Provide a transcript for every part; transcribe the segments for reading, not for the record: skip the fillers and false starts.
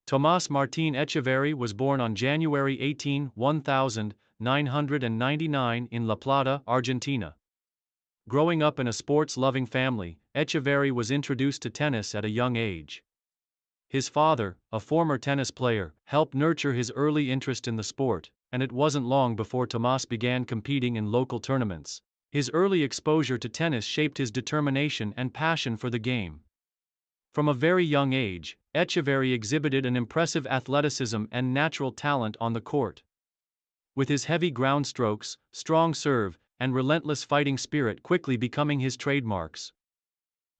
Tomás Martín Etcheverry was born on January 18, 1999 in La Plata, Argentina. Growing up in a sports-loving family, Etcheverry was introduced to tennis at a young age. His father, a former tennis player, helped nurture his early interest in the sport, and it wasn't long before Tomás began competing in local tournaments. His early exposure to tennis shaped his determination and passion for the game. From a very young age, Etcheverry exhibited an impressive athleticism and natural talent on the court. With his heavy ground strokes, strong serve, and relentless fighting spirit quickly becoming his trademarks.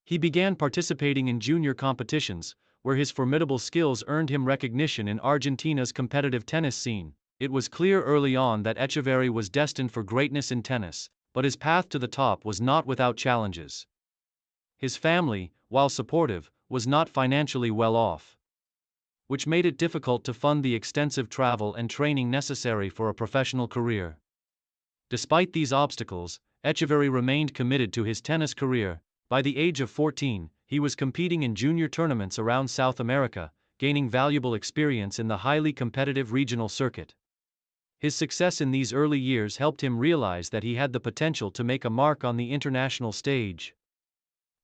He began participating in junior competitions, where his formidable skills earned him recognition in Argentina's competitive tennis scene. It was clear early on that Etcheverry was destined for greatness in tennis, but his path to the top was not without challenges. His family, while supportive, was not financially well off, which made it difficult to fund the extensive travel and training necessary for a professional career. Despite these obstacles, Etcheverry remained committed to his tennis career. By the age of 14, he was competing in junior tournaments around South America, gaining valuable experience in the highly competitive regional circuit. His success in these early years helped him realize that he had the potential to make a mark on the international stage.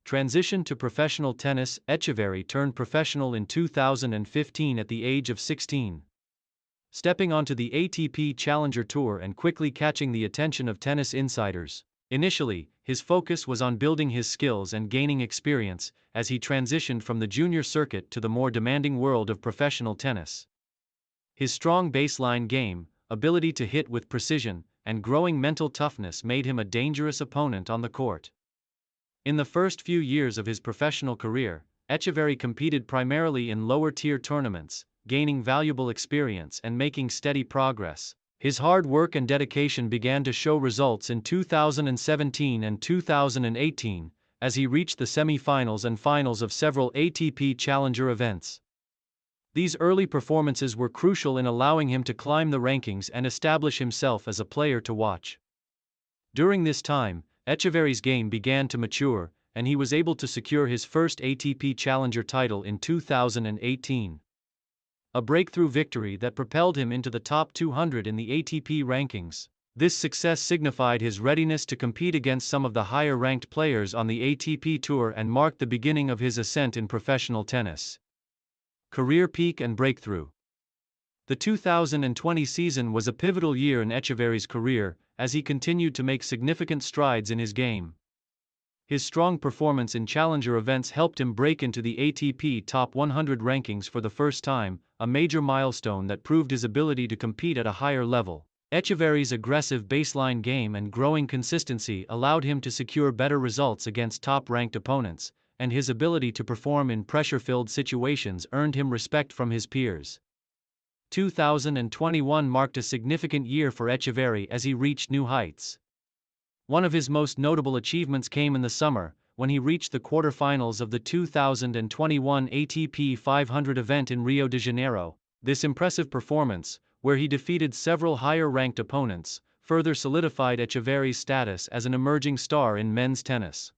Transition to professional tennis. Etcheverry turned professional in 2015 at the age of 16. Stepping onto the ATP Challenger Tour and quickly catching the attention of tennis insiders. Initially, his focus was on building his skills and gaining experience as he transitioned from the junior circuit to the more demanding world of professional tennis. His strong baseline game, ability to hit with precision, and growing mental toughness made him a dangerous opponent on the court. In the first few years of his professional career, Etcheverry competed primarily in lower-tier tournaments, gaining valuable experience and making steady progress. His hard work and dedication began to show results in 2017 and 2018, as he reached the semi-finals and finals of several ATP Challenger events. These early performances were crucial in allowing him to climb the rankings and establish himself as a player to watch. During this time, Etcheverry's game began to mature, and he was able to secure his first ATP Challenger title in 2018. A breakthrough victory that propelled him into the top 200 in the ATP rankings. This success signified his readiness to compete against some of the higher-ranked players on the ATP Tour and marked the beginning of his ascent in professional tennis. Career peak and breakthrough. The 2020 season was a pivotal year in Etcheverry's career, as he continued to make significant strides in his game. His strong performance in challenger events helped him break into the ATP Top 100 rankings for the first time, a major milestone that proved his ability to compete at a higher level. Etcheverry's aggressive baseline game and growing consistency allowed him to secure better results against top-ranked opponents, and his ability to perform in pressure-filled situations earned him respect from his peers. 2021 marked a significant year for Etcheverry as he reached new heights. One of his most notable achievements came in the summer, when he reached the quarterfinals of the 2021 ATP 500 event in Rio de Janeiro. This impressive performance, where he defeated several higher-ranked opponents, further solidified Etcheverry's status as an emerging star in men's tennis.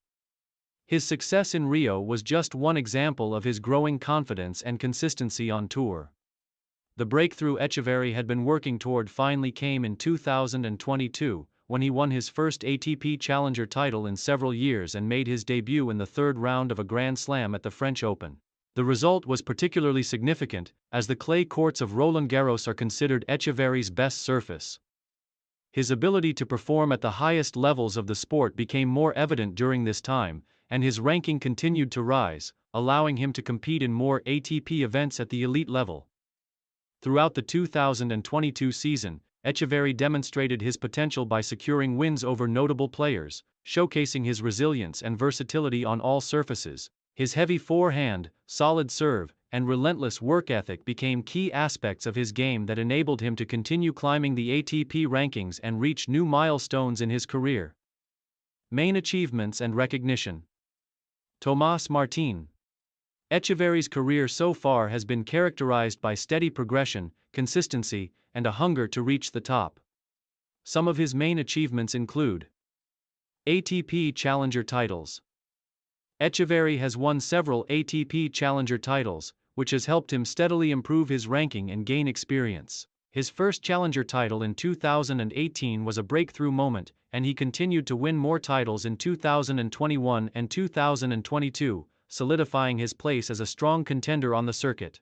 His success in Rio was just one example of his growing confidence and consistency on tour. The breakthrough Etcheverry had been working toward finally came in 2022, when he won his first ATP Challenger title in several years and made his debut in the third round of a Grand Slam at the French Open. The result was particularly significant, as the clay courts of Roland Garros are considered Etcheverry's best surface. His ability to perform at the highest levels of the sport became more evident during this time, and his ranking continued to rise, allowing him to compete in more ATP events at the elite level. Throughout the 2022 season, Etcheverry demonstrated his potential by securing wins over notable players, showcasing his resilience and versatility on all surfaces. His heavy forehand, solid serve, and relentless work ethic became key aspects of his game that enabled him to continue climbing the ATP rankings and reach new milestones in his career. Main achievements and recognition. Tomás Martín. Etcheverry's career so far has been characterized by steady progression, consistency, and a hunger to reach the top. Some of his main achievements include ATP Challenger titles. Etcheverry has won several ATP Challenger titles, which has helped him steadily improve his ranking and gain experience. His first challenger title in 2018 was a breakthrough moment, and he continued to win more titles in 2021 and 2022, solidifying his place as a strong contender on the circuit.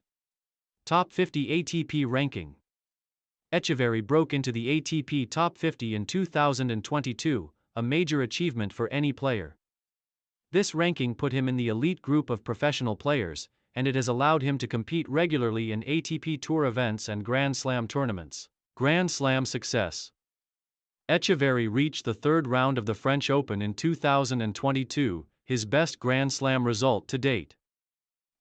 Top 50 ATP ranking. Etcheverry broke into the ATP Top 50 in 2022, a major achievement for any player. This ranking put him in the elite group of professional players, and it has allowed him to compete regularly in ATP Tour events and Grand Slam tournaments. Grand Slam success. Etcheverry reached the third round of the French Open in 2022, his best Grand Slam result to date.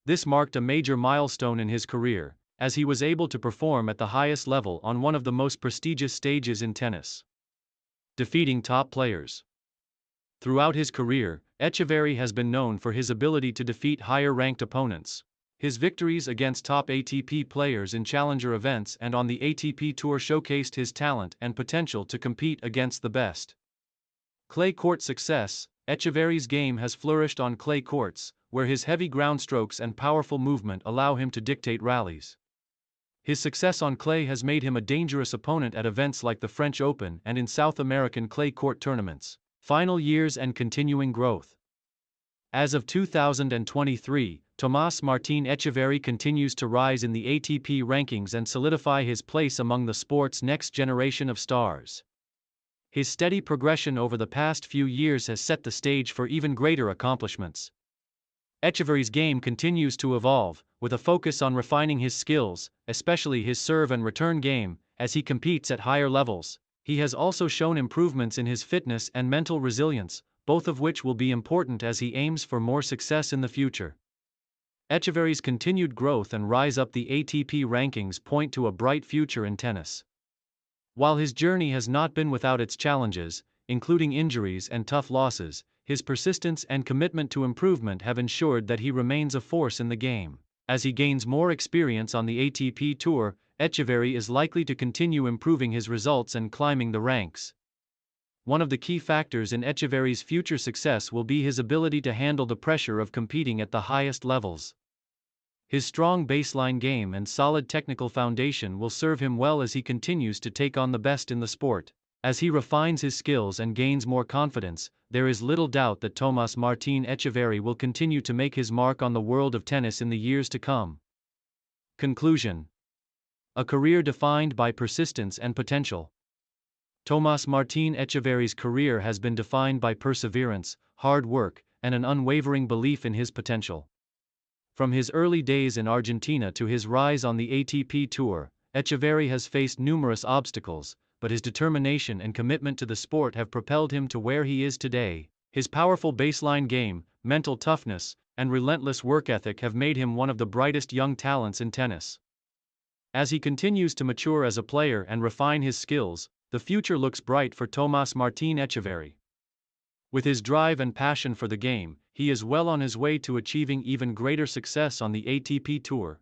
This marked a major milestone in his career, as he was able to perform at the highest level on one of the most prestigious stages in tennis. Defeating top players. Throughout his career, Etcheverry has been known for his ability to defeat higher-ranked opponents. His victories against top ATP players in challenger events and on the ATP Tour showcased his talent and potential to compete against the best. Clay court success. Etcheverry's game has flourished on clay courts, where his heavy ground strokes and powerful movement allow him to dictate rallies. His success on clay has made him a dangerous opponent at events like the French Open and in South American clay court tournaments. Final years and continuing growth. As of 2023, Tomás Martín Etcheverry continues to rise in the ATP rankings and solidify his place among the sport's next generation of stars. His steady progression over the past few years has set the stage for even greater accomplishments. Etcheverry's game continues to evolve, with a focus on refining his skills, especially his serve and return game, as he competes at higher levels. He has also shown improvements in his fitness and mental resilience, both of which will be important as he aims for more success in the future. Etcheverry's continued growth and rise up the ATP rankings point to a bright future in tennis. While his journey has not been without its challenges, including injuries and tough losses, his persistence and commitment to improvement have ensured that he remains a force in the game. As he gains more experience on the ATP Tour, Etcheverry is likely to continue improving his results and climbing the ranks. One of the key factors in Etcheverry's future success will be his ability to handle the pressure of competing at the highest levels. His strong baseline game and solid technical foundation will serve him well as he continues to take on the best in the sport. As he refines his skills and gains more confidence, there is little doubt that Tomás Martín Etcheverry will continue to make his mark on the world of tennis in the years to come. Conclusion. A career defined by persistence and potential. Tomás Martín Etcheverry's career has been defined by perseverance, hard work, and an unwavering belief in his potential. From his early days in Argentina to his rise on the ATP Tour, Etcheverry has faced numerous obstacles, but his determination and commitment to the sport have propelled him to where he is today. His powerful baseline game, mental toughness, and relentless work ethic have made him one of the brightest young talents in tennis. As he continues to mature as a player and refine his skills, the future looks bright for Tomás Martín Etcheverry. With his drive and passion for the game, he is well on his way to achieving even greater success on the ATP Tour.